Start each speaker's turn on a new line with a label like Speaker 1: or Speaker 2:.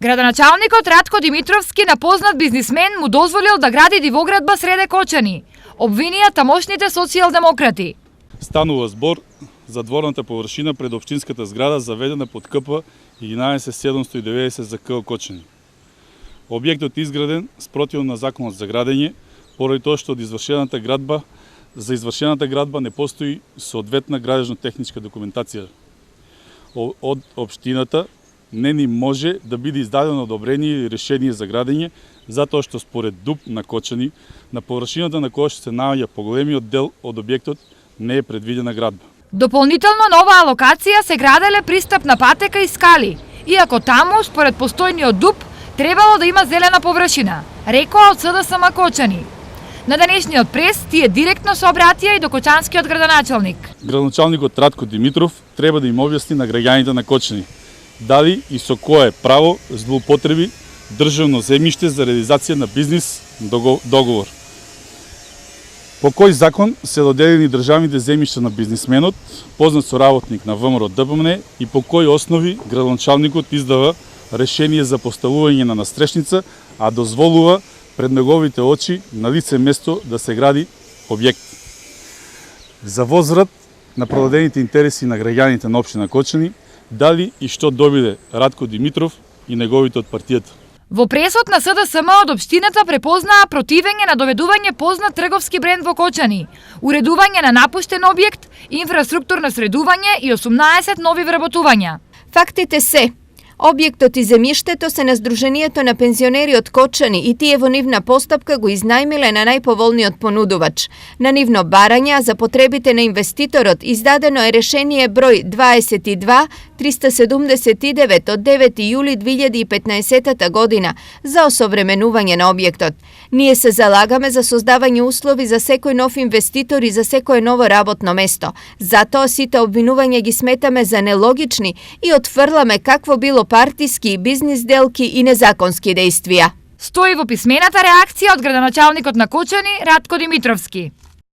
Speaker 1: Градоначалникот Ратко Димитровски на познат бизнисмен му дозволил да гради дивоградба среде Кочани, обвинија тамошните социјалдемократи.
Speaker 2: Станува збор за дворната површина пред општинската зграда заведена под КП 11790 за КО Кочани. Објектот изграден спротивно на законот за градење, поради тоа што за извршената градба не постои соодветна градежно-техничка документација. Од општината не ни може да биде издадено одобрение или решение за градење, затоа што според ДУП на Кочани, на површината на која што се наоѓа поголемиот дел од објектот, не е предвидена градба.
Speaker 1: Дополнително на оваа локација се граделе пристапна патека и скали, иако таму, според постојниот ДУП, требало да има зелена површина, рекоа од СДСМ Кочани. На денешниот прес тие директно се обратија и до кочанскиот градоначалник.
Speaker 2: Градоначалникот Ратко Димитров треба да им објасни на граѓаните на Кочани дали и со кое право злоупотреби државно земјиште за реализација на бизнис договор. По кој закон се доделени државните земјишта на бизнисменот, познат соработник на ВМРО ДПМН, и по кои основи градоначалникот издава решение за поставување на настрешница, а дозволува пред неговите очи на лице место да се гради објект. За возврат на продадените интереси на граѓаните на општина Кочани, дали и што добиде Ратко Димитров и неговите од партијата.
Speaker 1: Во пресот на СДСМ од општината препознаа противење на доведување познат трговски бренд во Кочани, уредување на напуштен објект, инфраструктурно средување и 18 нови вработувања.
Speaker 3: Фактите се: објектот и земјиштето се на Сдруженијето на пензионери од Кочани и тие во нивна постапка го изнајмиле на најповолниот понудувач. На нивно барање за потребите на инвеститорот издадено е решение број 22-379 од 9 јули 2015 година за осовременување на објектот. Ние се залагаме за создавање услови за секој нов инвеститор и за секое ново работно место. Затоа сите обвинувања ги сметаме за нелогични и отфрламе какво било партиски, бизнис делки и незаконски дејствија.
Speaker 1: Стои во писмената реакција од градоначалникот на Кочани Ратко Димитровски.